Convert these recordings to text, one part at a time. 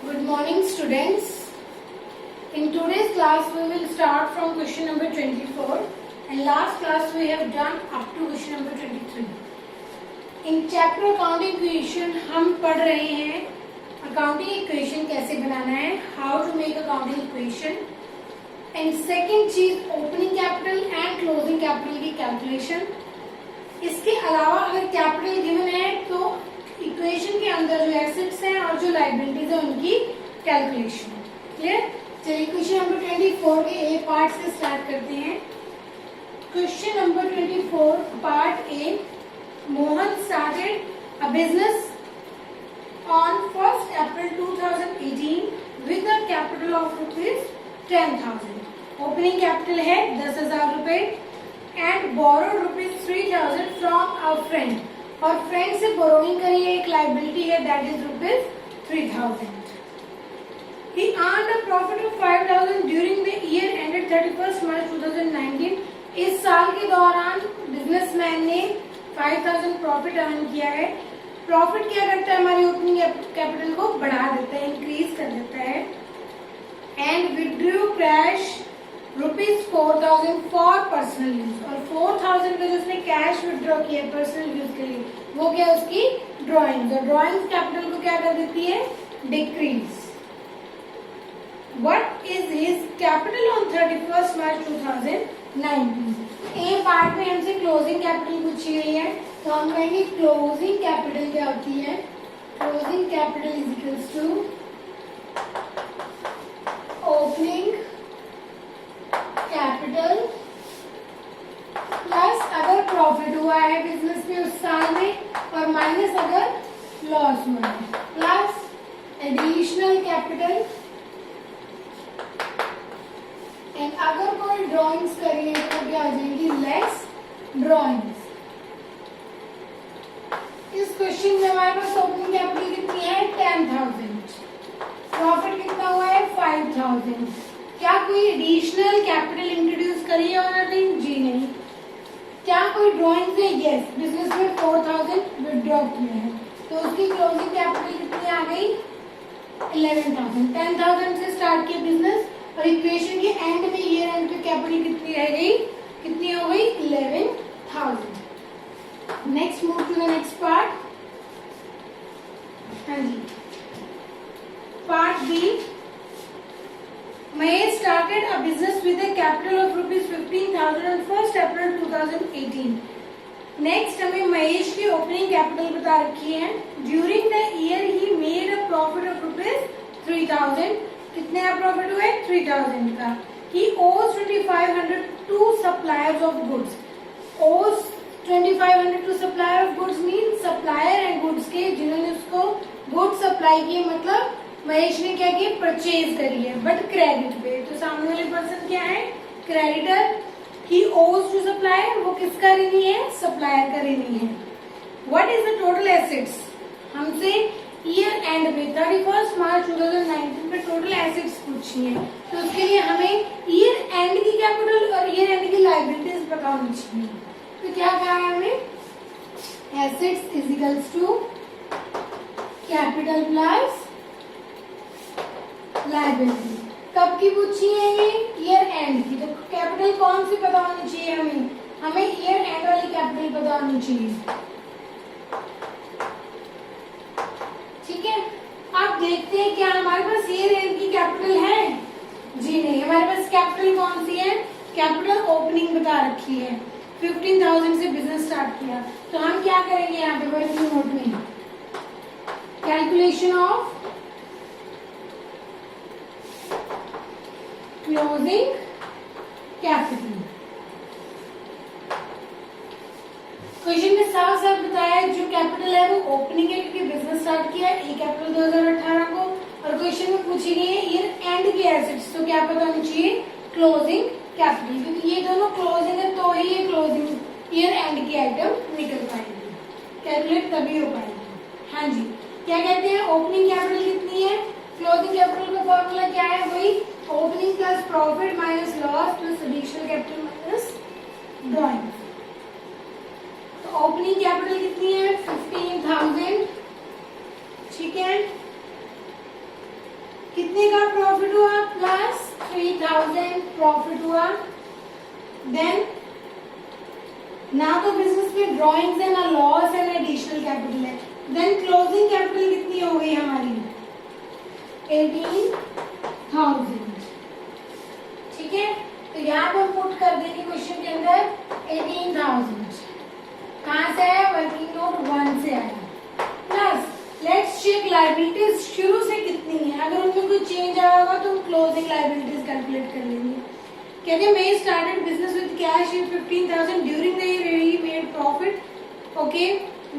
Good morning, students. In today's class, we will start from question number 24, and last class we have done up to question number 23. In chapter accounting equation हम पढ़ रहे हैं accounting equation कैसे बनाना है, how to make accounting equation, and second चीज opening capital and closing capital की calculation. इसके अलावा अगर कैपिटल गिवन है तो इक्वेशन के अंदर जो एसेट्स हैं और जो लायबिलिटीज है उनकी कैलकुलेशन. क्लियर? चलिए इक्वेशन नंबर 24 के ए पार्ट से स्टार्ट करते हैं. Question number 24 part A. Mohan started a business on 1st April 2018 with a capital of ₹10,000. Opening capital है 10,000 रुपए and borrowed ₹3,000 from a friend. और फ्रेंड से बोरोइंग करी है, एक लाइबिलिटी है that is ₹3,000. He earned a profit of 5,000 during the year ended 31st March 2019. इस साल के दौरान बिजनेसमैन ने 5,000 प्रॉफिट अर्न किया है. प्रॉफिट क्या करता है, हमारी ओपनिंग कैपिटल को बढ़ा देता है, इंक्रीज कर देता है. And withdrew cash ₹4,000 for personal use. और 4,000 का जो उसने कैश विड्रॉ किया पर्सनल यूज के लिए, वो क्या है उसकी ड्रॉइंग्स. और ड्रॉइंग्स कैपिटल को क्या कर देती है, decrease. What is his capital on 31st March 2019? A part में हमसे क्लोजिंग कैपिटल पूछी गई है, तो हम कहेंगे क्लोजिंग कैपिटल क्या होती है. Closing capital is equals to opening capital plus अगर प्रॉफिट हुआ है बिजनेस में उस साल में, और माइनस अगर लॉस हुआ है, प्लस एडिशनल कैपिटल. एंड अगर कोई ड्रॉइंग्स करी है तो क्या आ जाएंगी, लेस ड्रॉइंग्स. इस क्वेश्चन में हमारे पास ओपनिंग कैपिटल कितनी है, 10,000. प्रॉफिट कितना हुआ है, 5,000. क्या कोई एडिशनल कैपिटल इंट्रोड्यूस करी है उन्होंने, जी नहीं. क्या कोई ड्रॉइंग्स है, यस. बिजनेस में 4,000 विड्रॉ किए हैं, तो उसकी क्लोजिंग कैपिटल कितनी आ गई, 11,000. 10,000 से स्टार्ट किया बिजनेस, और इक्वेशन के एंड में ईयर एंड पे कैपिटल कितनी रह गई, कितनी हो गई, 11,000. Next move to the next part. हाँ जी, part B. Mahesh started a business with a capital of ₹15,000 on 1st April 2018. Next हमें महेश की ओपनिंग कैपिटल बता रखी है. During the year he made a profit of ₹3,000. कितने का प्रॉफिट हुए, 3,000 का. He owes 2,500 to suppliers of goods. owes 2,500 to supplier of goods means supplier है गुड्स के, जिन्होंने उसको गुड्स सप्लाई किए, मतलब महेश ने क्या किया, परचेज करी है, बट क्रेडिट पे. तो सामने वाले पर्सन क्या है, क्रेडिटर. ही ओज टू सप्लायर, वो किसका ऋणी है, सप्लायर का ऋणी है. What is the total assets, हमसे ईयर एंड में 31st मार्च 2019 पे टोटल एसेट्स पूछी है, तो उसके लिए हमें ईयर एंड की कैपिटल और ईयर एंड की लायबिलिटीज पता होनी चाहिए. तो क्या कहा है हमें, assets is equals to capital plus liability. कब की पूछी है ये, ईयर एंड की. तो कैपिटल कौन सी पता होनी चाहिए हमें, हमें ईयर एंड वाली कैपिटल पता होनी चाहिए. ठीक है, आप देखते हैं क्या हमारे पास ईयर एंड की कैपिटल है, जी नहीं. हमारे पास कैपिटल कौन सी है, कैपिटल ओपनिंग बता रखी है. 15,000 से बिजनेस स्टार्ट किया, तो हम क्या करेंगे यहाँ पे वर्किंग नोट में, calculation of closing capital. Question में साफ साफ बताया है जो कैपिटल है वो ओपनिंग है, क्योंकि बिजनेस स्टार्ट किया है 1 अप्रैल 2018 को. और क्वेश्चन में पूछी गई है ईयर एंड की एसेट्स, तो क्या पता होनी चाहिए, क्लोजिंग कैपिटल, क्योंकि ये दोनों क्लोजिंग है तो ही ये क्लोजिंग ईयर एंड की आइटम निकल पाएगी, कैलकुलेट तभी हो पाएगी. हाँ जी, क्या कहते हैं, ओपनिंग कैपिटल कितनी है, क्लोजिंग कैपिटल का फॉर्मूला क्या है, वही opening plus profit minus loss plus additional capital minus drawing. तो ओपनिंग कैपिटल कितनी है, 15,000. ठीक है, 3000 प्रॉफिट हुआ, देन ना तो बिजनेस में ड्रॉइंग्स है ना लॉस है ना एडिशनल कैपिटल है, देन क्लोजिंग कैपिटल कितनी हो गई हमारी 18,000। ठीक है, तो यहाँ पर पुट कर देंगे क्वेश्चन के अंदर 18,000। कहाँ से आया, वर्किंग नोट 1 से आया। प्लस लेट्स चेक लायबिलिटीज शुरू से कितनी है, अगर उनमें कोई चेंज आया होगा तो क्लोजिंग लायबिलिटीज कैलकुलेट कर लेंगे। कहते हैं May started business with cash in 15,000 during the year he made profit, okay,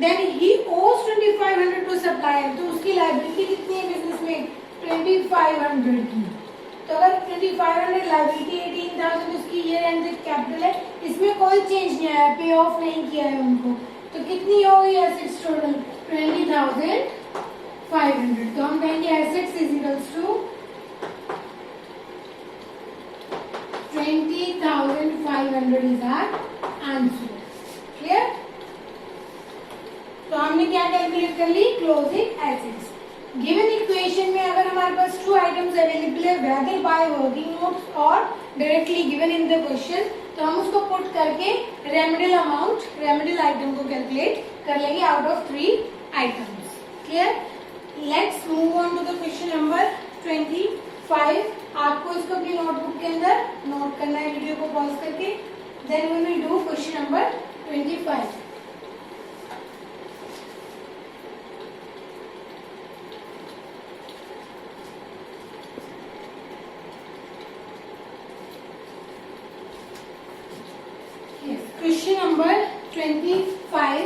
then he owes 2,500 to supplier, तो उसकी लायबिलिटी कितनी है बिजनेस में 2,500 की। तो अगर 2,500 लायबिलिटी 18,000 उसकी ईयर एंड कैपिटल है, इसमें कोई चेंज नहीं आया, पे ऑफ नहीं किया है उनको, तो कितनी हो गई एसेट्स टोटल 20,500। तो हम कहेंगे assets is equals to 20,500 is our answer. Clear, तो हमने क्या कैलकुलेट कर ली, क्लोजिंग एसेट्स। गिवन इक्वेशन में अगर हमारे पास 2 आइटम्स अवेलेबल है, वेदर बाय वर्किंग नोट्स और directly given in the question, तो हम उसको पुट करके रेमेडियल अमाउंट, रेमेडियल आइटम को कैलकुलेट कर लेंगे out of 3 items. Clear, let's move on to the question number 25। आपको इसको अपनी नोटबुक के अंदर नोट करना है, वीडियो को पॉज करके, then we will do question number 25। Question number 25.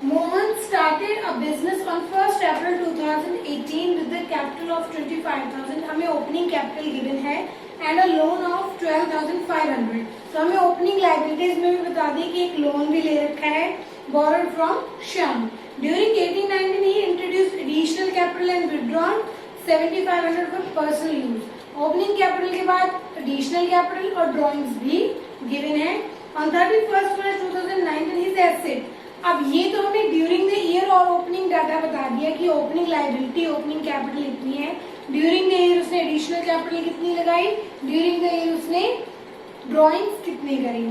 Mohan started a business on 1st April 2018 with the capital of 25,000. हमें opening capital given है and a loan of 12,500. तो हमें opening liabilities में भी बता दी कि एक लोन भी ले रखा है, borrowed from Shyam. During 18-19 he introduced additional capital and withdrawn 7,500 for personal use. Opening capital के बाद एडिशनल कैपिटल और ड्रॉइंग्स भी गिवन है। On 31st March 2019 his asset. अब ये तो हमें ड्यूरिंग द ईयर और ओपनिंग डाटा बता दिया कि ओपनिंग लायबिलिटी ओपनिंग कैपिटल इतनी है, ड्यूरिंग द ईयर उसने एडिशनल कैपिटल कितनी लगाई, ड्यूरिंग द ईयर उसने ड्रॉइंग्स कितनी करी।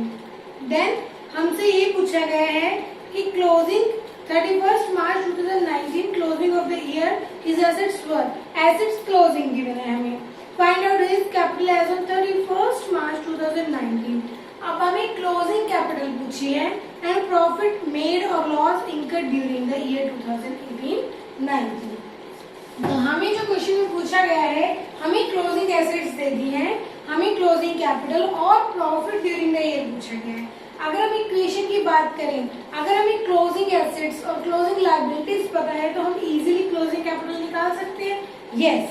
देन हमसे ये पूछा गया है कि closing 31st March 2019 closing of the year his assets were, assets closing given है हमें। Find out his capital as on 31st March 2019. अब हमें क्लोजिंग कैपिटल पूछी है एंड प्रॉफिट मेड और loss incurred during the year 2018-19। तो हमें जो क्वेश्चन में पूछा गया है, हमें क्लोजिंग एसेट्स दे दी हैं, हमें क्लोजिंग कैपिटल और प्रॉफिट ड्यूरिंग द ईयर पूछा गया है। अगर हम इक्वेशन की बात करें, अगर हमें क्लोजिंग एसेट्स और क्लोजिंग लायबिलिटीज पता है तो हम इजीली क्लोजिंग कैपिटल निकाल सकते हैं। यस,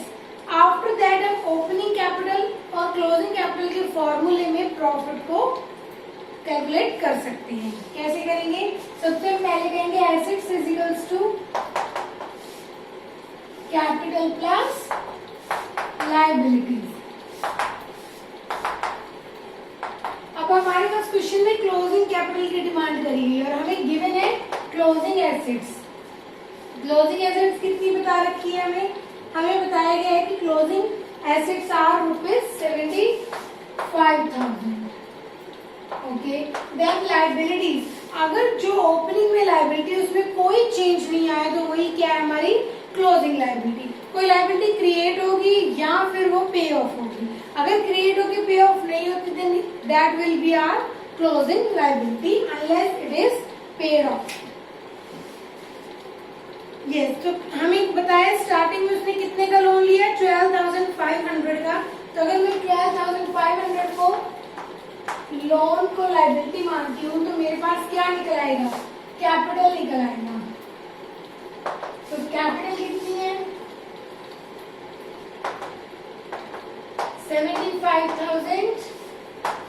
आफ्टर दैट हम ओपनिंग कैपिटल और क्लोजिंग कैपिटल के फॉर्मूले में प्रॉफिट को कैलकुलेट कर सकते हैं। कैसे करेंगे, सबसे पहले कहेंगे assets is equals to capital plus liabilities. अब हमारे पास क्वेश्चन में क्लोजिंग कैपिटल की डिमांड करी गई और हमें गिवन है क्लोजिंग एसेट्स। क्लोजिंग एसेट्स कितनी बता रखी है हमें बताया गया है कि closing assets are ₹75,000। Okay, then liabilities, अगर जो ओपनिंग में लायबिलिटी उसमें कोई चेंज नहीं आया तो वही क्या है हमारी क्लोजिंग लायबिलिटी। कोई लायबिलिटी क्रिएट होगी या फिर वो पे ऑफ होगी। अगर क्रिएट होगी पे ऑफ नहीं होती then that will be our closing liability unless it is paid off. Yes, तो हमें बताया स्टार्टिंग में उसने कितने का लोन लिया, 12,500 का। तो अगर मैं 12,500 को लोन को लायबिलिटी मानती हूँ तो मेरे पास क्या निकल आएगा, कैपिटल निकल आएगा। तो कैपिटल कितनी है 75,000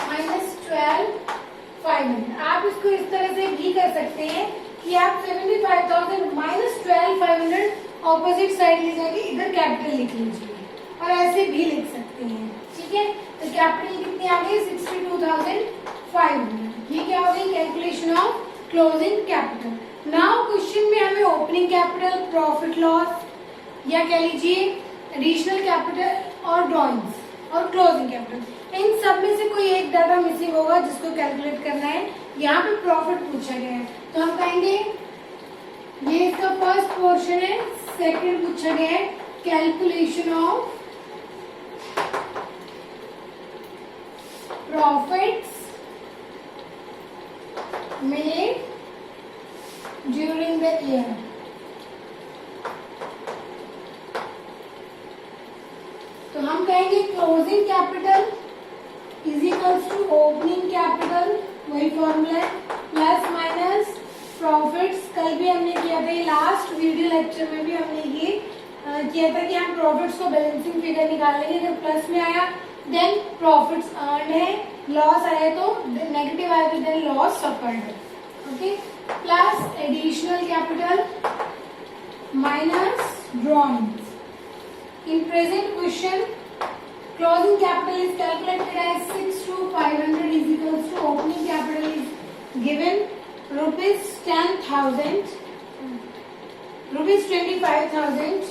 माइनस 12,500। आप इसको इस तरह से भी कर सकते हैं कि आप 75,000 माइनस 12,500 ऑपोजिट साइड ले जाके इधर कैपिटल लिख लीजिए और ऐसे भी लिख सकते हैं। ठीक है, तो कैपिटल कितनी आ गई 62,500। ये क्या हो गई calculation of closing capital. Now question में हमें ओपनिंग कैपिटल, प्रॉफिट लॉस या कह लीजिए एडिशनल कैपिटल और ड्रॉइंग्स और क्लोजिंग कैपिटल, इन सब में से कोई एक डाटा मिसिंग होगा जिसको कैलकुलेट करना है। यहाँ पे प्रॉफिट पूछा गया है तो हम कहेंगे ये इसका फर्स्ट पोर्शन है। सेकंड पूछा गया है calculation of profits made during the year। तो हम कहेंगे closing capital is equals to opening capital, वही फॉर्मूला है, प्लस माइनस प्रॉफिट्स। कल भी हमने किया था, लास्ट वीडियो लेक्चर में भी हमने ये किया था कि हम प्रॉफिट्स को बैलेंसिंग फिगर निकालेंगे, अगर प्लस में आया देन प्रॉफिट्स अर्न है, लॉस आया तो नेगेटिव आया तो देन लॉस सफर्ड है। Okay, plus additional capital minus drawings. In present question, closing capital is calculated as 6 to 500 is equals to opening capital is given rupees 10,000, rupees 25,000।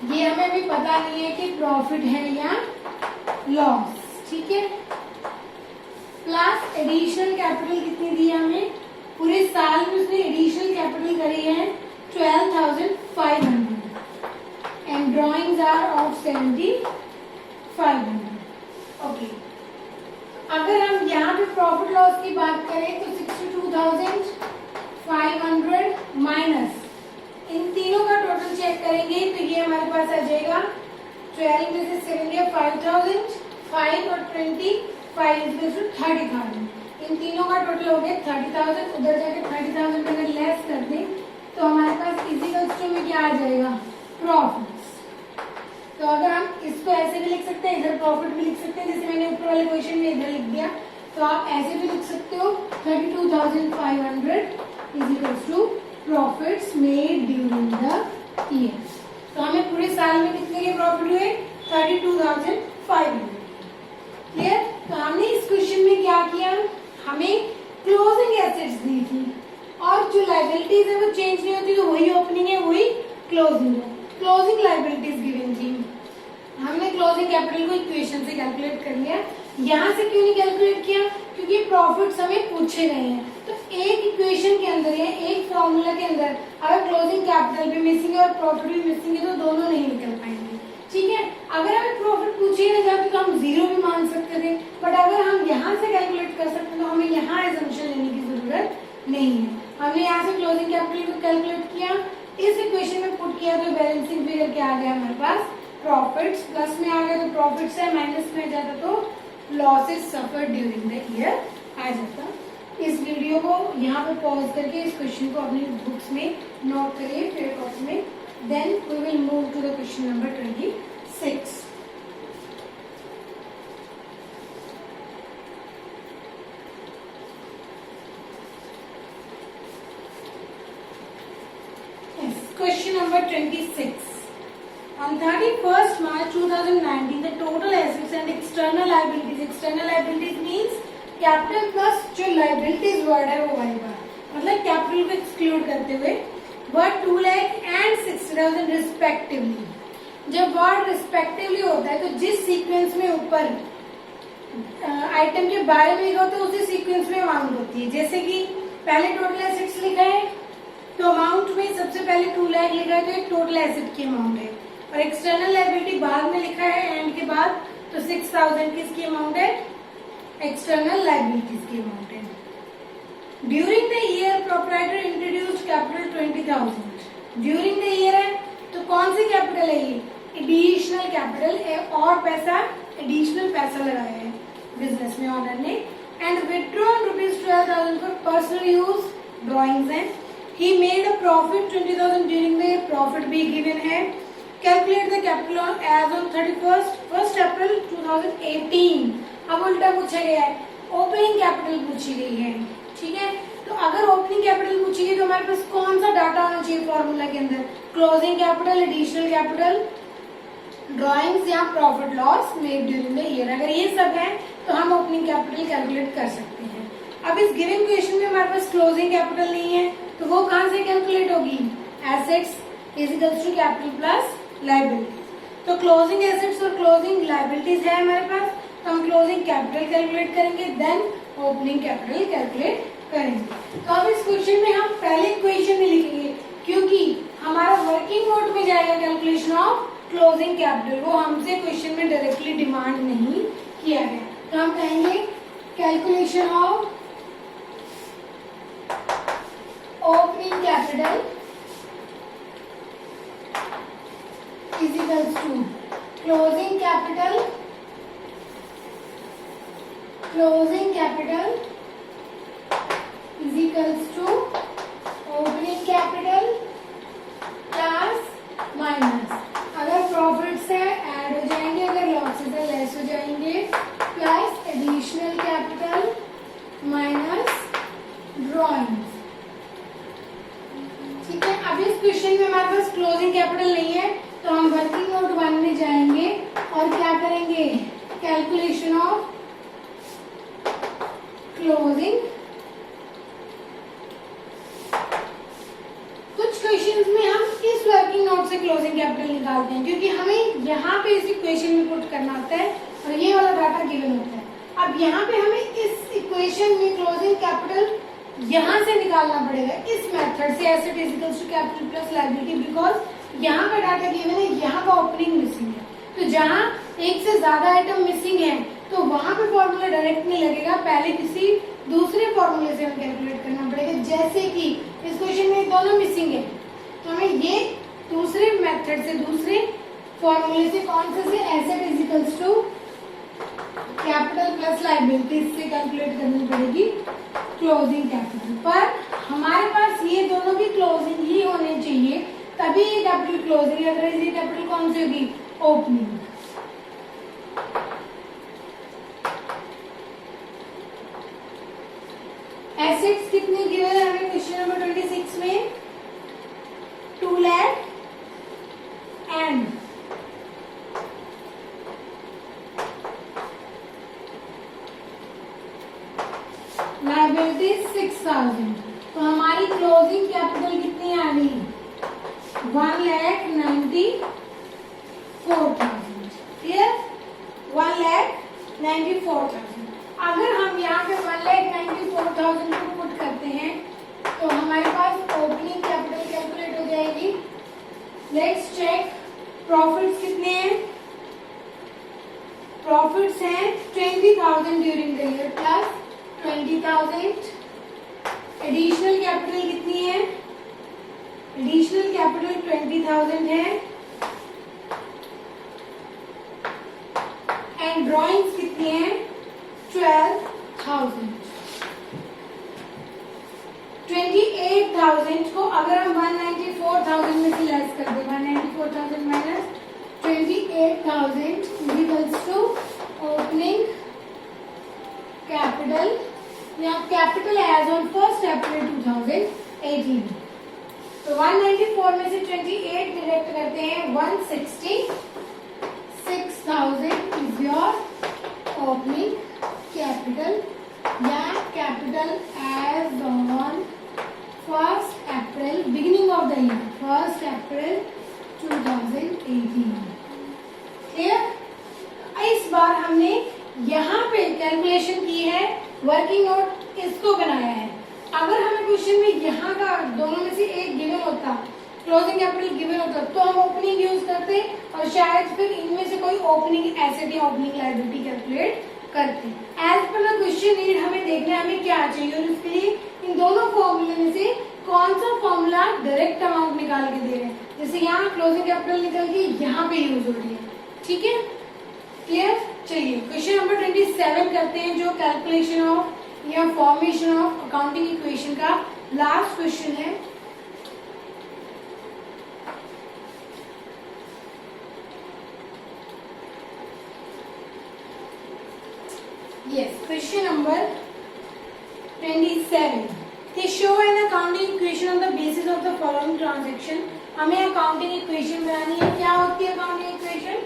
ये हमें भी पता नहीं है कि प्रॉफिट है या लॉस, ठीक है। प्लस एडिशनल कैपिटल कितनी दी हमें, पूरे साल में उसने एडिशनल कैपिटल करी है 12,500 and drawings are of 7,500। Okay, अगर हम यहाँ पे प्रॉफिट लॉस की बात करें तो 62,500 माइनस इन तीनों का टोटल चेक करेंगे तो ये हमारे पास आ जाएगा 12 में से 7 गया 5,000, 5 और 25 इज टू 30,000। इन तीनों का टोटल हो गया 30,000। उधर जाके 30,000 में अगर लेस कर दें तो हमारे पास इजिकल्स टू में क्या आ जाएगा, प्रॉफिट्स। तो अगर हम इसको ऐसे भी लिख सकते हैं, इधर प्रॉफिट भी लिख सकते हैं, जैसे मैंने ऊपर वाले क्वेश्चन में इधर लिख दिया, तो आप ऐसे भी लिख सकते हो 32,500 is equals to profits made during the year. तो हमें पूरे साल में कितने के प्रॉफिट हुए, 32,500। क्लियर। तो हमने इस क्वेश्चन में क्या किया, हमें क्लोजिंग एसेट्स दी थी और जो लायबिलिटीज है वो चेंज नहीं होती, तो वही ओपनिंग है वही क्लोजिंग है। क्लोजिंग लायबिलिटीज गिवन थी, हमने क्लोजिंग कैपिटल को इक्वेशन से कैलकुलेट कर लिया। यहाँ से क्यों नहीं कैलकुलेट किया, क्योंकि प्रॉफिट्स हमें पूछे गए हैं। तो एक इक्वेशन के अंदर या एक फॉर्मूला के अंदर अगर क्लोजिंग कैपिटल भी मिसिंग है और प्रॉफिट भी मिसिंग है तो दोनों नहीं निकल पाएंगे, ठीक है। अगर हमें प्रॉफिट पूछे ना जाते तो हम जीरो भी मान सकते थे, बट अगर हम यहाँ से कैलकुलेट कर सकते तो हमें यहाँ एजम्पशन लेने की जरूरत नहीं है। हमने यहाँ से क्लोजिंग कैपिटल को कैलकुलेट किया, इस इक्वेशन में पुट किया तो बैलेंसिंग फिगर क्या आ गया हमारे पास, प्रॉफिट्स। प्लस में आ गया तो प्रॉफिट्स है, माइनस में जाता तो losses suffered during the year आ जाता। इस वीडियो को यहाँ पे पॉज करके इस क्वेश्चन को अपनी बुक्स में नोट करिए, फिर कॉपी में, then we will move to the question number 26। Question number 26. On 31st March 2019, the total assets and external liabilities. External liabilities means capital plus जो liabilities word है वो आएगा, मतलब capital को exclude करते हुए, were 2 lakh and 60,000 respectively। जब word respectively होता है तो जिस सीक्वेंस में ऊपर आइटम के बारे में लिखा होता है उसी सीक्वेंस में अमाउंट होती है। जैसे कि पहले टोटल एसेट्स लिखा है तो अमाउंट में सबसे पहले 2 लाख लिखा है तो एक टोटल एसेट की अमाउंट है, और एक्सटर्नल लायबिलिटी बाद में लिखा है एंड के बाद, तो 6,000 किसकी अमाउंट है, एक्सटर्नल लायबिलिटीज की अमाउंट है। During the year proprietor introduced capital 20,000। During the year है तो कौन सी कैपिटल है ये, एडिशनल कैपिटल है, और पैसा एडिशनल पैसा लगाया है बिजनेस में ओनर ने। And withdrawn rupees 12,000 for personal use, drawings हैं। He made a profit 20,000 during the year, profit भी given है। Calculate the capital on as on 1st April 2018। अब उल्टा पूछा गया है, ओपनिंग कैपिटल पूछी गई है, ठीक है। तो अगर ओपनिंग कैपिटल पूछी गई तो हमारे पास कौन सा डाटा होना चाहिए फॉर्मूला के अंदर, closing capital, additional capital, drawings या profit loss made during the year. अगर ये सब है तो हम ओपनिंग कैपिटल कैलकुलेट कर सकते हैं। अब इस गिवन क्वेश्चन में हमारे पास क्लोजिंग कैपिटल नहीं है तो वो कहां से कैलकुलेट होगी, assets is equals to capital plus liability. तो क्लोजिंग एसेट्स और क्लोजिंग लायबिलिटीज है हमारे पास, तो हम क्लोजिंग कैपिटल कैलकुलेट करेंगे, देन ओपनिंग कैपिटल कैलकुलेट करेंगे। तो अब इस क्वेश्चन में हम पहले इक्वेशन में लिखेंगे, क्योंकि हमारा वर्किंग नोट में जाएगा कैलकुलेशन ऑफ क्लोजिंग कैपिटल, वो हमसे क्वेश्चन में डायरेक्टली डिमांड नहीं किया गया। तो हम कहेंगे calculation of opening capital is equals to closing capital is equals to opening capital plus minus, अगर प्रॉफिट्स है ऐड हो जाएंगे, अगर लॉसेस है लेस हो जाएंगे, plus additional capital minus drawings. ठीक है, अब इस क्वेश्चन में हमारे पास क्लोजिंग कैपिटल नहीं है, तो हम वर्किंग नोट 1 में जाएंगे और क्या करेंगे, कैलकुलेशन ऑफ क्लोजिंग। कुछ क्वेश्चंस में हम इस वर्किंग नोट से क्लोजिंग कैपिटल निकालते हैं, क्योंकि हमें यहाँ पे इस इक्वेशन में पुट करना होता है और ये वाला डाटा गिवन होता है। अब यहाँ पे हमें इस इक्वेशन में क्लोजिंग कैपिटल यहाँ से निकालना पड़ेगा इस मेथड से, asset is equals to capital plus liability, because यहाँ का डाटा गिवन है, यहाँ का ओपनिंग मिसिंग है। तो जहाँ एक से ज्यादा आइटम मिसिंग है तो वहां पे फॉर्मूला डायरेक्ट नहीं लगेगा, पहले किसी दूसरे फॉर्मूले से हमें कैलकुलेट करना पड़ेगा। जैसे कि इस क्वेश्चन में दोनों मिसिंग है, तो हमें ये दूसरे मेथड से, दूसरे फॉर्मूले से, कौन से asset is equals to capital plus liability से कैलकुलेट करनी पड़ेगी क्लोजिंग कैपिटल। पर हमारे पास ये दोनों भी क्लोजिंग ही होने चाहिए, तभी ये कैपिटल क्लोजिंग है, अदरवाइज ये कैपिटल कौन सी होगी, ओपनिंग। एसेट्स कितने गिवन है हमें क्वेश्चन नंबर 26 में, 2 लाख एंड लायबिलिटी 6000। तो हमारी क्लोजिंग कैपिटल कितनी आ गई, 1,94,000। क्लियर, 1,94,000। अगर हम यहाँ पे 1,94,000 को पुट करते हैं तो हमारे पास ओपनिंग कैपिटल कैलकुलेट हो जाएगी। लेट्स चेक प्रॉफिट्स कितने हैं, प्रॉफिट्स हैं 20,000 during the year plus 20,000। Additional capital कितनी है, एडिशनल कैपिटल 20,000 है, एंड ड्रॉइंग्स कितनी है, 12,000। 28,000 को अगर हम 194,000 में से लेस कर दें, 194,000 minus 28,000 equals to opening capital, या कैपिटल एज ऑन 1 अप्रैल 2018। तो 194 में से 28 डिडक्ट करते हैं, 166,000 इज योर ओपनिंग कैपिटल, या capital as on 1 April, beginning of the year 1 April 2018। Clear, इस बार हमने यहाँ पे कैलकुलेशन की है, वर्किंग नोट इसको बनाया है। अगर हमें क्वेश्चन में यहाँ का दोनों में से एक गिवन होता, क्लोजिंग कैपिटल गिवन होता, तो हम ओपनिंग यूज करते और शायद फिर इनमें से कोई ओपनिंग एसेट या ओपनिंग लायबिलिटी कैलकुलेट करते। एज पर द क्वेश्चन नीड हमें देखना है हमें क्या चाहिए, और उसके लिए इन दोनों फॉर्मूले में से कौन सा फॉर्मूला डायरेक्ट अमाउंट निकाल के दे रहे हैं। जैसे यहाँ क्लोजिंग कैपिटल निकल के यहाँ पे यूज हो रही है। ठीक है, क्लियर। चलिए क्वेश्चन नंबर 27 करते हैं, जो कैलकुलेशन ऑफ या फॉर्मेशन ऑफ अकाउंटिंग इक्वेशन का लास्ट क्वेश्चन है। Yes, question number 27. They show an accounting equation on the basis of the following transaction. हमें अकाउंटिंग इक्वेशन बनानी है। क्या होती है accounting equation?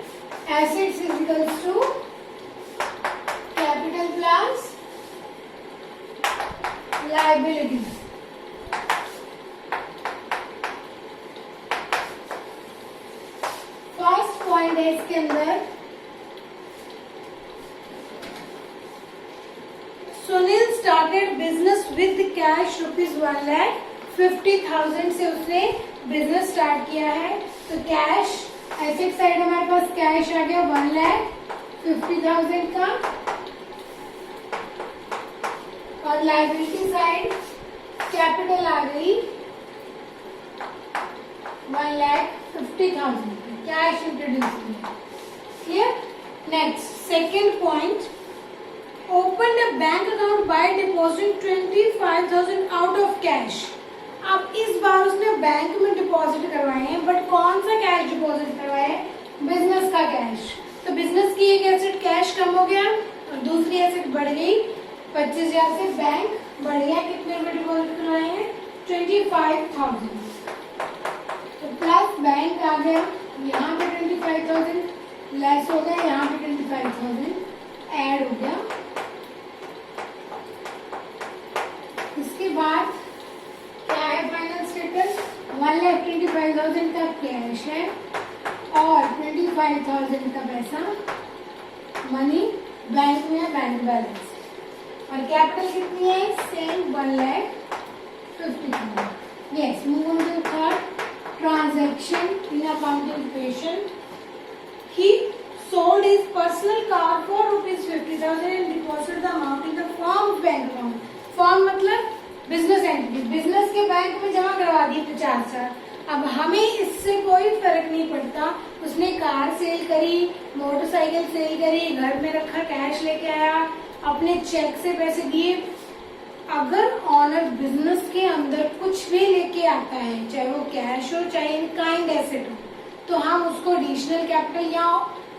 Assets is equals to capital plus liabilities. है इसके अंदर, Sunil started business with cash ₹1,50,000 से उसने बिजनेस स्टार्ट किया है। तो कैश, एसेट साइड हमारे पास कैश आ गया 1,50,000 का, और लायबिलिटी साइड कैपिटल आ गई 1,50,000 कैश इंट्रोड्यूस किया। Clear? Next second point, open a bank account by depositing 25,000 out of cash. अब इस बार उसने बैंक में डिपॉजिट करवाए हैं, बट कौन सा कैश डिपॉजिट करवाया है? बिजनेस का कैश। तो बिजनेस की एक एसेट कैश कम हो गया और दूसरी एसेट बढ़ गई 25,000 से, बैंक बढ़ गया। कितने रुपए डिपॉजिट करवाए हैं? 25,000। तो प्लस बैंक आ गया, यहाँ पे 25,000 लेस हो गया, यहाँ पे 25,000 ऐड हो गया। इसके बाद क्या है फाइनल स्टेटस? 1,25,000 का कैश है और 25,000 का पैसा मनी बैंक में है, बैंक बैलेंस। और कैपिटल कितनी है? Same 1,50,000। Yes, move on to third transaction in accounting. He sold his personal car for ₹50,000 and deposited the amount in the firm's bank account. Form मतलब बिजनेस एंटिटी, बिजनेस के bank में जमा करवा दी 50,000। अब हमें इससे कोई फर्क नहीं पड़ता, उसने कार सेल करी, मोटरसाइकिल सेल करी, घर में रखा कैश लेके आया, अपने चेक से पैसे दिए। अगर ऑनर बिजनेस के अंदर कुछ भी लेके आता है, चाहे वो कैश हो चाहे इन काइंड एसेट हो, तो हम उसको एडिशनल कैपिटल, या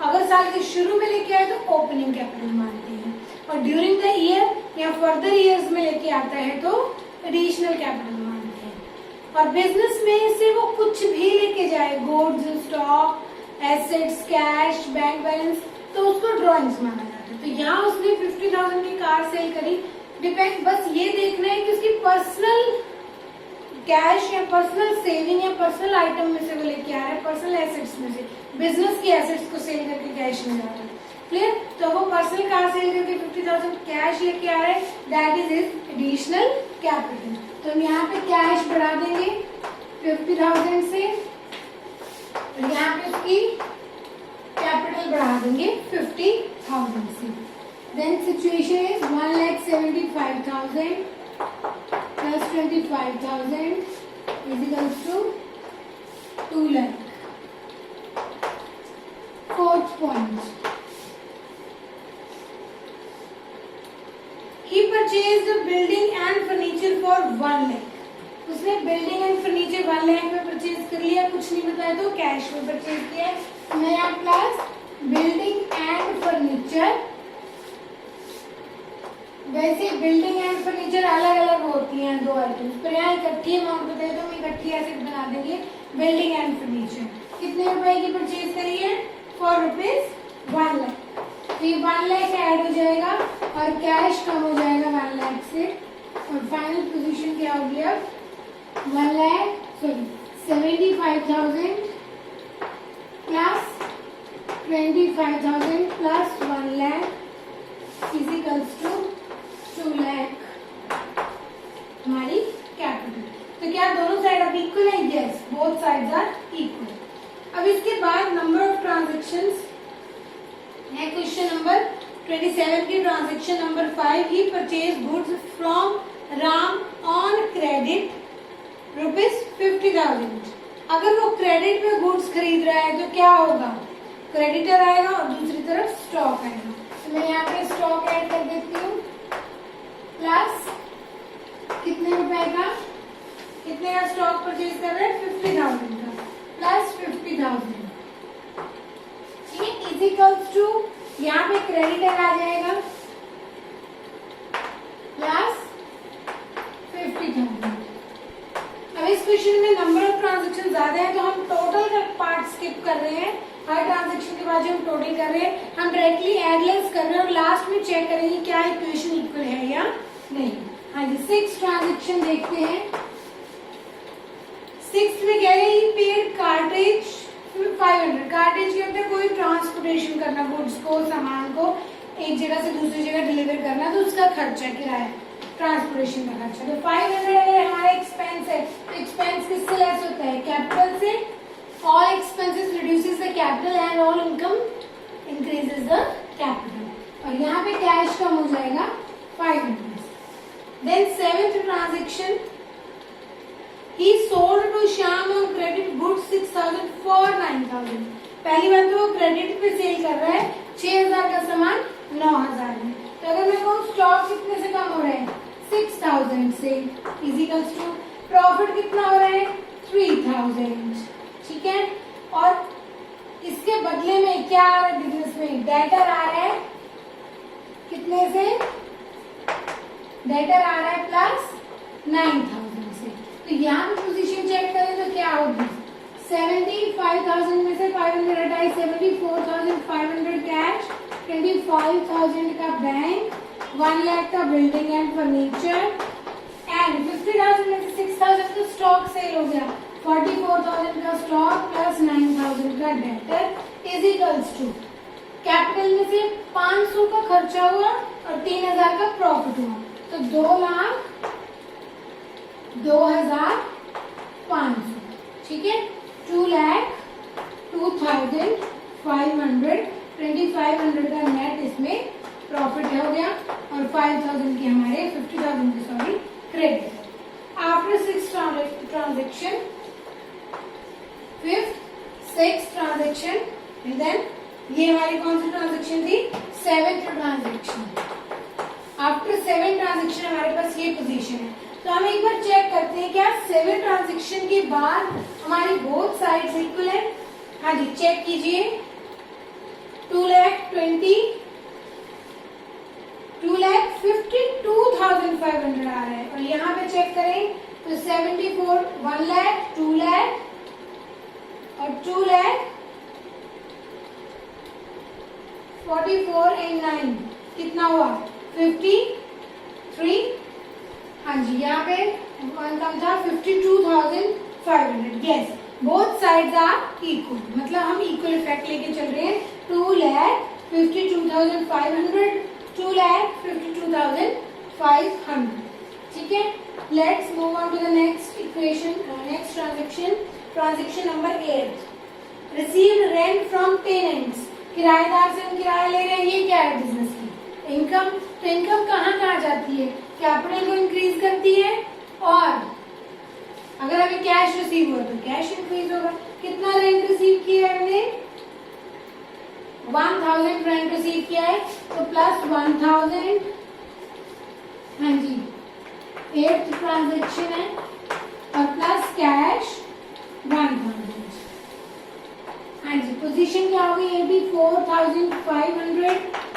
अगर साल के शुरू में लेके आए तो ओपनिंग कैपिटल मानते हैं, और ड्यूरिंग द ईयर या फर्दर ईयर्स में लेके आता है तो एडिशनल कैपिटल मानते हैं। और बिजनेस में से वो कुछ भी लेके जाए, goods, stock, assets, cash, bank balance, तो उसको ड्रॉइंग्स माना जाता है। तो यहाँ उसने 50,000 की कार सेल करी, डिपेंड, बस ये देखना है कि उसकी पर्सनल कैश या पर्सनल सेविंग या पर्सनल आइटम में से वो लेके आ रहा है, पर्सनल एसेट्स में से, बिजनेस की एसेट्स को सेल करके कैश में जा रहा है। क्लियर? तो वो पर्सनल कार सेल करके 50,000 कैश लेके आ रहा है, दैट इज एडिशनल कैपिटल। तो हम यहाँ पे कैश बढ़ा देंगे 50,000 से, और यहाँ पे उसकी कैपिटल बढ़ा देंगे 50,000 से। Then situation is 1,75,000 plus 25,000 is equals to 2 lakh. Fourth point. He purchased a building and furniture for 1 lakh. उसने बिल्डिंग एंड फर्नीचर 1 लाख में परचेज कर लिया, कुछ नहीं बताया तो कैश में परचेज किया। नया क्लास बिल्डिंग एंड फर्नीचर। वैसे बिल्डिंग एंड फर्नीचर अलग अलग होती हैं, दो आइटम्स, पर यहाँ इकट्ठी अमाउंट बताए तो हम इकट्ठी एसेट बना देंगे। बिल्डिंग एंड फर्नीचर कितने रुपए की परचेज करी है? ₹1 लाख। तो ये 1 लाख ऐड हो जाएगा और कैश कम हो जाएगा 1 लाख से, और फाइनल पोजीशन क्या होगी अब? 75,000 plus 25,000 plus 1 lakh is equals to 2 lakh हमारी कैपिटल। तो क्या दोनों साइड अब इक्वल है? Yes, both sides are equal. अब इसके बाद नंबर ऑफ ट्रांजेक्शंस है क्वेश्चन नंबर 27 की transaction number 5। He purchase goods from Ram on credit ₹50,000। अगर वो क्रेडिट पे गुड्स खरीद रहा है तो क्या होगा? क्रेडिटर आएगा और दूसरी तरफ स्टॉक आएगा। तो मैं यहाँ पे स्टॉक ऐड कर देती हूँ, प्लस कितने रुपए का, कितने का स्टॉक परचेज कर रहे हैं? 50,000 का, प्लस 50,000 इज इक्वल्स टू, यहाँ पे क्रेडिटर आ जाएगा प्लस 50,000। अब इस क्वेश्चन में नंबर ऑफ ट्रांजेक्शन ज्यादा है तो हम टोटल का पार्ट स्किप कर रहे हैं। हर ट्रांजेक्शन के बाद जो हम टोटल कर रहे हैं, हम डायरेक्टली एडलेस कर रहे हैं और लास्ट में चेक करेंगे क्या इक्वेशन इक्वल है या नहीं। हाँ जी, 6 ट्रांजेक्शन देखते हैं। 6 में कह रहे हैं पेड कार्ट्रिज 500। कार्टेज क्या होता है? कोई ट्रांसपोर्टेशन करना, गुड्स को, सामान को एक जगह से दूसरी जगह डिलीवर करना, तो उसका खर्चा, किराया, ट्रांसपोर्टेशन का खर्चा। तो 500 अगर हमारा एक्सपेंस है तो एक्सपेंस किससे लेस होता है? कैपिटल से। All expenses reduces the capital and all income increases the capital. और यहाँ पे कैश कम हो जाएगा 500। Then seventh transaction, he sold to Shyam on credit goods 6,000 for 9,000। पहली बात तो वो क्रेडिट पे सेल कर रहा है 6,000 का सामान 9,000 में। तो अगर मैं कहूँ स्टॉक कितने से कम हो रहा है? 6,000 से, इजिकल्स टू प्रॉफिट कितना हो रहा है? 3,000। ठीक है, और इसके बदले में क्या आ रहा है बिजनेस में? डेटर आ रहा है कितने से? डेटर आ रहा है प्लस 9,000 से। तो यहाँ पे पोजीशन चेक करें तो क्या होगी? 75,000 में से 500 हटाए, 74,500 कैश, 25,000 का बैंक, 1 लाख का बिल्डिंग एंड फर्नीचर, एंड 50,000 में से 6,000 का स्टॉक सेल हो गया, 44,000 का स्टॉक प्लस 9,000 का debtor is equals to capital में से 500 का खर्चा हुआ और 3,000 का प्रॉफिट हुआ, तो 2,02,500। ठीक है, 2,02,500, 2,500 का नेट इसमें प्रॉफिट हो गया और 5,000 की हमारे 50,000 की sorry credit. After 6 transaction, 5th 6th transaction, and then ये हमारी कौन सी ट्रांजेक्शन थी? 7th transaction. आफ्टर 7 ट्रांजेक्शन हमारे पास ये पोजीशन है। तो हम एक बार चेक करते हैं क्या 7 ट्रांजेक्शन के बाद हमारी बोथ साइड्स इक्वल है? हाँ जी, चेक कीजिए। 2,52,500 आ रहा है, और यहाँ पे चेक करें तो 74, 1 लाख, 2 लाख और 2 लाख 44 एंड 9 कितना हुआ? 53। हाँ जी, यहाँ पे वन कम था 52,500। Yes, both sides are equal, मतलब हम इक्वल इफेक्ट लेके चल रहे हैं। 2,52,500, 2,52,500। ठीक है, let's move on to the next equation, next transaction. Transaction number 8, received rent from tenants. किराएदार से हम किराया ले रहे हैं, ये क्या है? बिजनेस की इनकम। तो इनकम कहाँ जाती है? कैपिटल को इंक्रीज करती है, और अगर हमें कैश रिसीव हुआ तो कैश इंक्रीज होगा। कितना रेंट रिसीव किया है हमने? 1,000 रेंट रिसीव किया है, तो प्लस 1,000। हाँ जी, 8th ट्रांजेक्शन है, और प्लस कैश 1,000। हाँ जी, पोजीशन क्या होगी? 84,500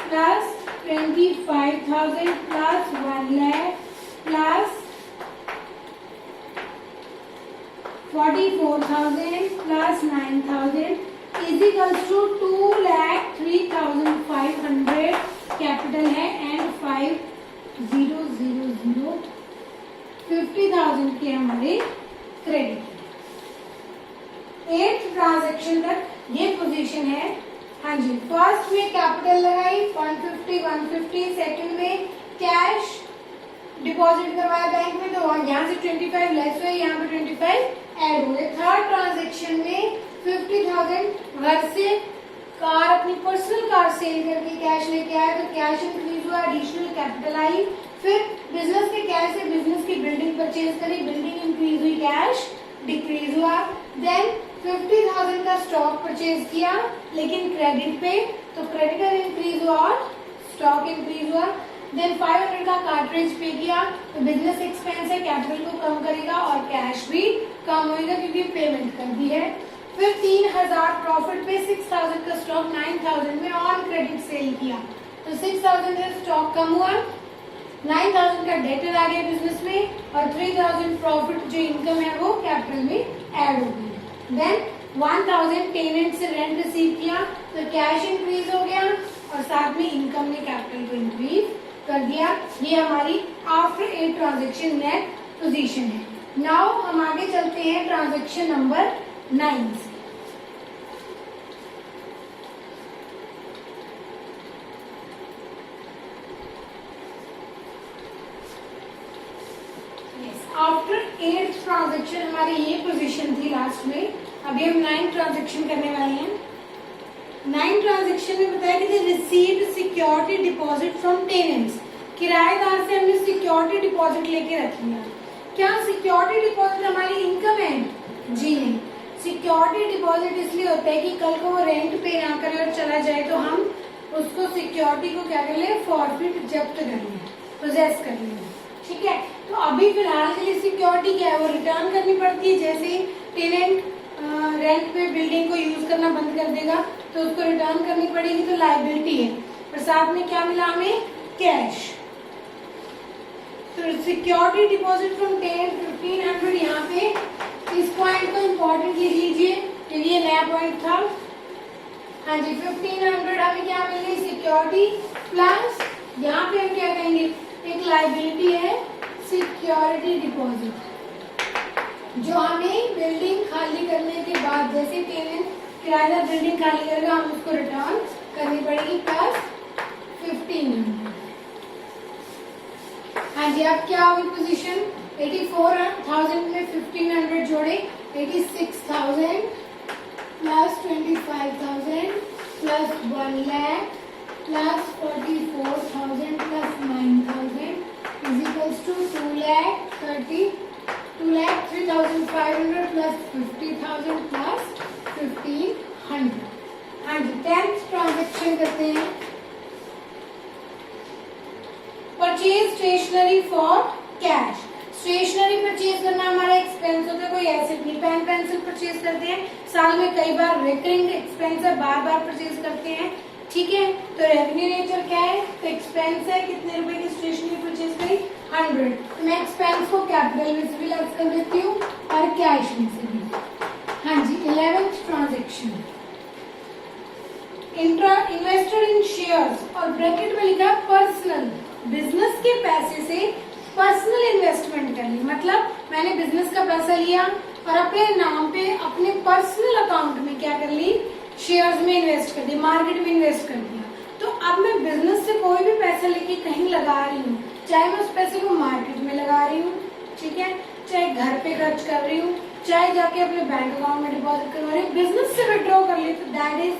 plus 25,000 plus 1 lakh plus 44,000 plus 9,000 is equals to 2,03,500 capital है, एंड 5,000 50,000 के हमारे क्रेडिट। 8th ट्रांजेक्शन तक ये पोजीशन है। हाँ जी, फर्स्ट में कैपिटल लगाई 150, सेकंड में कैश डिपॉजिट करवाया बैंक में, तो यहाँ से 25 लेस हुए, यहाँ पे 25 ऐड हुए। थर्ड ट्रांजेक्शन में 50,000 घर से कार, अपनी पर्सनल कार सेल करके कैश लेके आया, तो कैश इंक्रीज हुआ, एडिशनल कैपिटल आई। फिर बिजनेस के कैश से बिजनेस की बिल्डिंग परचेज करी, बिल्डिंग इंक्रीज हुई, कैश डिक्रीज हुआ। देन 50,000 का स्टॉक परचेज किया लेकिन क्रेडिट पे, तो क्रेडिटर इंक्रीज हुआ और स्टॉक इंक्रीज हुआ। देन 500 का कार्ट्रिज पे किया, तो बिजनेस एक्सपेंस है, कैपिटल को कम करेगा और कैश भी कम होगा क्योंकि पेमेंट कर दी है। फिर 3,000 प्रॉफिट पे 6,000 का स्टॉक 9,000 में ऑन क्रेडिट सेल किया, तो 6,000 से स्टॉक कम हुआ, 9,000 का डेटर आ गया बिजनेस में, और 3,000 प्रॉफिट जो इनकम है वो कैपिटल में ऐड हो गई। देन 1,000 टेनेंट से रेंट रिसीव किया, तो कैश इंक्रीज हो गया और साथ में इनकम ने कैपिटल को इंक्रीज कर दिया। ये हमारी आफ्टर 8 ट्रांजेक्शन नेट पोजीशन है। नाउ हम आगे चलते हैं ट्रांजेक्शन नंबर 9 से। आफ्टर 8th ट्रांजेक्शन हमारी ये पोजीशन थी लास्ट में, अभी हम 9th ट्रांजेक्शन करने वाले हैं। 9th ट्रांजेक्शन में बताया कि received security deposit from tenants, किराएदार से हमने सिक्योरिटी डिपॉजिट लेके रख लिया। क्या सिक्योरिटी डिपॉजिट हमारी इनकम है? जी नहीं। सिक्योरिटी डिपॉजिट इसलिए होता है कि कल को वो रेंट पे ना करे और चला जाए तो हम उसको सिक्योरिटी को क्या कर ले, फॉरफिट, जब्त कर ले, पोजेस कर ले। ठीक है, तो अभी फिलहाल के लिए सिक्योरिटी क्या है, वो रिटर्न करनी पड़ती है। जैसे टेनेंट रेंट पे बिल्डिंग को यूज करना बंद कर देगा तो उसको रिटर्न करनी पड़ेगी, तो लायबिलिटी है। और साथ में क्या मिला हमें? कैश। तो सिक्योरिटी डिपॉजिट फ्रॉम टेनेंट 1500, यहाँ पे इस पॉइंट को इम्पोर्टेंट लिख लीजिए क्योंकि ये नया पॉइंट था। हाँ जी, 1500 हमें क्या मिल गई? सिक्योरिटी प्लस यहाँ पे हम क्या कहेंगे, एक लायबिलिटी है सिक्योरिटी डिपॉजिट, जो हमें बिल्डिंग खाली करने के बाद, जैसे टेनेंट किराएदार बिल्डिंग खाली करेगा हम उसको रिटर्न करनी पड़ेगी, प्लस 1500। हाँ जी, अब क्या होगी पोजीशन? 84,000 में 1500 जोड़े 86,000 plus 25,000 plus 1 lakh plus 44,000 plus 9,000 is equals to 2,03,500 plus 50,000 plus 1,500। हाँ जी, 10th ट्रांजेक्शन करते हैं। Purchase stationery for cash. Stationery purchase करना हमारा एक्सपेंस होता है, कोई एसेट नहीं। पेन पेंसिल परचेज करते हैं, साल में कई बार रिकरिंग एक्सपेंस है, बार बार परचेज करते हैं। ठीक है, तो रेवेन्यू नेचर क्या है? तो एक्सपेंस है, कितने रुपए की स्टेशनरी परचेज करी? 100। तो मैं एक्सपेंस को कैपिटल में से भी लेस कर देती हूँ और कैश में से भी। हाँ जी, 11th transaction, investor in shares, और ब्रैकेट में लिखा पर्सनल, बिजनेस के पैसे से पर्सनल इन्वेस्टमेंट कर ली। मतलब मैंने बिजनेस का पैसा लिया और अपने नाम पे अपने पर्सनल अकाउंट में क्या कर ली, शेयर्स में इन्वेस्ट कर दिया, मार्केट में इन्वेस्ट कर दिया। तो अब मैं बिजनेस से कोई भी पैसा लेके कहीं लगा रही हूँ, चाहे मैं उस पैसे को मार्केट में लगा रही हूँ, ठीक है, चाहे घर पे खर्च कर रही हूँ, चाहे जाके अपने बैंक अकाउंट में डिपॉजिट करवा रही हूँ, बिजनेस से विड्रॉ कर ली, तो दैट इज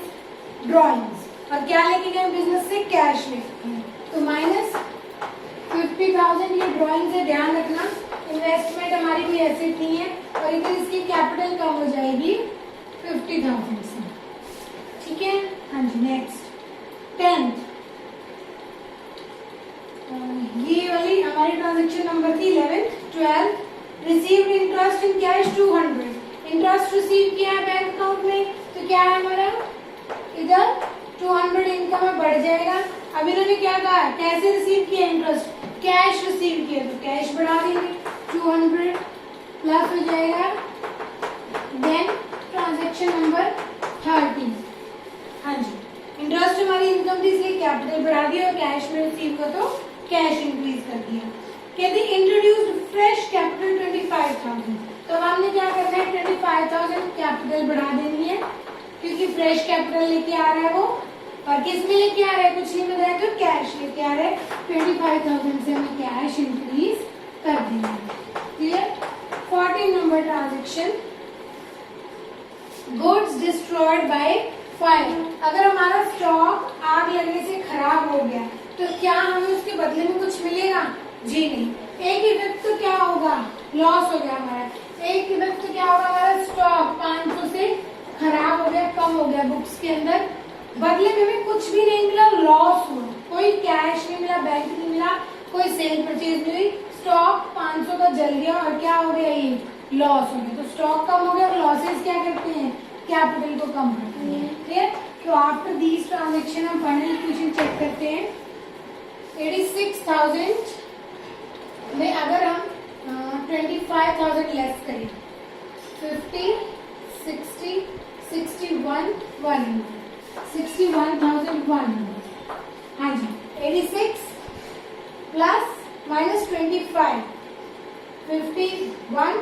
ड्रॉइंग्स। और क्या लेके गए बिजनेस से? कैश लेके गए, तो माइनस 50,000 ये ड्रॉइंग से ध्यान रखना। इन्वेस्टमेंट हमारी कोई एसेट नहीं है और इधर इसकी कैपिटल कम हो जाएगी 50,000 से। ठीक है, हाँ जी, नेक्स्ट 10th, ये वाली हमारी ट्रांजेक्शन नंबर थी 11th। 12th, received interest in cash 200, interest receive किया है बैंक अकाउंट में, तो क्या है हमारा? इधर 200 इनकम में बढ़ जाएगा। अब इन्होंने क्या कहा, कैसे रिसीव किया इंटरेस्ट? कैश रिसीव किया, तो कैश बढ़ा देंगे, 200 प्लस हो जाएगा। देन ट्रांजेक्शन नंबर 13, हाँ जी, इंटरेस्ट हमारी इनकम थी इसलिए कैपिटल बढ़ा दिया और कैश में रिसीव कर तो कैश इंक्रीज कर दिया। कहते इंट्रोड्यूस्ड फ्रेश कैपिटल 25,000, तो हमने क्या करना है, 25,000 कैपिटल बढ़ा देनी है क्योंकि फ्रेश कैपिटल लेके आ रहा है वो, और किस में लेके आ रहा है? कुछ नहीं बताया, तो कैश लेके आ रहा है। 25,000 से हमें कैश इंक्रीज कर देंगे। Clear? 14 number transaction, goods destroyed by fire. अगर हमारा स्टॉक आग लगने से खराब हो गया तो क्या हमें उसके बदले में कुछ मिलेगा? जी नहीं। एक इफेक्ट तो क्या होगा? लॉस हो गया हमारा। एक इफेक्ट तो क्या होगा? हमारा स्टॉक 500 से खराब हो गया, कम हो गया बुक्स के अंदर, बदले में हमें कुछ भी नहीं मिला, लॉस हुआ। कोई कैश नहीं मिला, बैंक नहीं मिला, कोई सेल परचेज नहीं हुई, स्टॉक 500 का जल गया और क्या हो गया? ये लॉस हो गया। तो स्टॉक कम हो गया और लॉसेस क्या करते हैं? कैपिटल को कम करते हैं। क्लियर? तो आफ्टर दीज ट्रांजेक्शन हम फाइनल इक्वेशन चेक करते हैं। 86,000 में अगर हम 25,000 लेस करें, 50, 60, 61, 100, 61,100। हाँ जी, 86 प्लस माइनस 25, 51,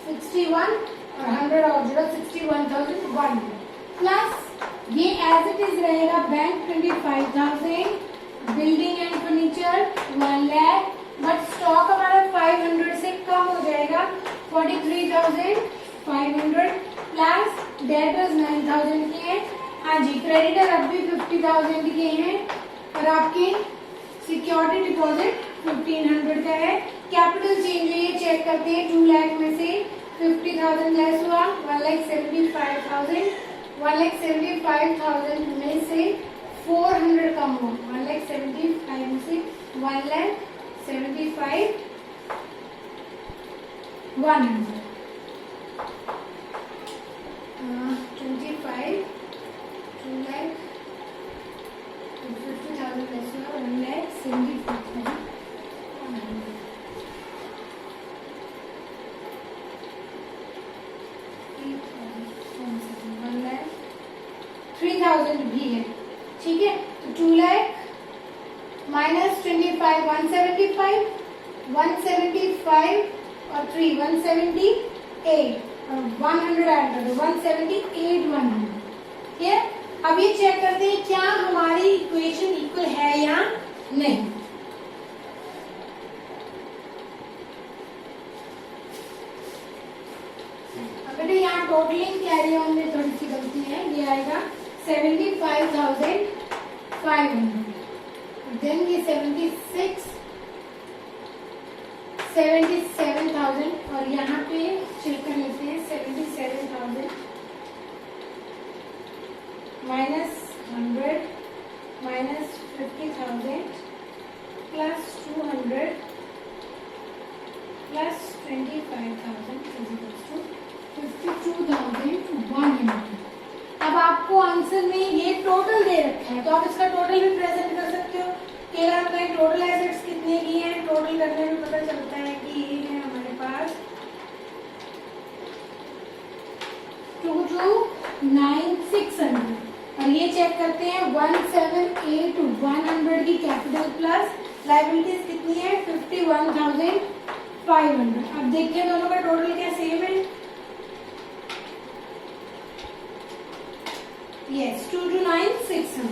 61 और 100 और जोड़ा 61,100 प्लस ये एज इट इज रहेगा bank 25,000, building and furniture 1 lakh, but stock हमारा 500 से कम हो 43,500 प्लस डेटर्स 9,000 के हैं। हाँ जी, क्रेडिटर अब भी 50,000 के हैं और आपके सिक्योरिटी डिपॉजिट 1,500 का है। कैपिटल चेंज है ये चेक करते हैं। 2 लाख में से 50,000 लेस हुआ 1,75,000। 1,75,000 में से 400 कम हुआ 1,75,000 में से 1,75,100 25 2 लाख 50,000 लेस हुआ 1,75,000 3,000 भी है। ठीक है, तो 2 लाख माइनस 25 175 175 और 3 178 और 100 ऐड कर दो 178 100। ठीक है, अब ये चेक करते हैं क्या हमारी इक्वेशन इक्वल है या नहीं। बेटा यहाँ टोटलिंग कैरी ऑन में थोड़ी सी गलती है। ये आएगा 75,500 देन ये 77,000 और यहाँ पे चेक कर लेते हैं 77,000 माइनस 100 माइनस 50,000 प्लस 200 प्लस 25,000 52,100। अब आपको आंसर में ये टोटल दे रखा है तो आप इसका टोटल भी प्रेजेंट कर सकते हो। केवल आपका टोटल एसेट्स कितने की हैं, टोटल करने में पता चलता है कि ये है हमारे पास 22,9,600 और ये चेक करते हैं 178,100 की कैपिटल प्लस लायबिलिटीज कितनी है 51,500। अब देखते हैं दोनों का टोटल क्या सेम है। यस 22,9,600।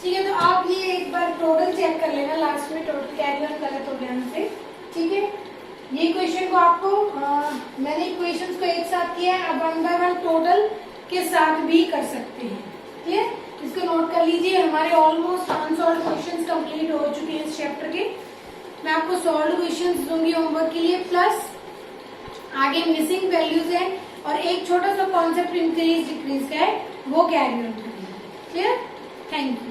ठीक है, तो आप ये एक बार टोटल चेक कर लेना लास्ट में टोटल कैरी ऑन गलत हो गया हमसे। ठीक है, ये क्वेश्चन को आपको मैंने क्वेश्चंस को एक साथ किया है। अब 1 बाय 1 टोटल के साथ भी कर सकते हैं। ठीक है, इसको नोट कर लीजिए। हमारे ऑलमोस्ट अनसॉल्व क्वेश्चंस कंप्लीट हो चुके हैं इस चैप्टर के। मैं आपको सॉल्व क्वेश्चंस दूंगी होमवर्क के लिए, प्लस आगे मिसिंग वैल्यूज है और एक छोटा सा कॉन्सेप्ट इंक्रीज डिक्रीज का है वो कैरी ऑन करेंगे। क्लियर? Thank you.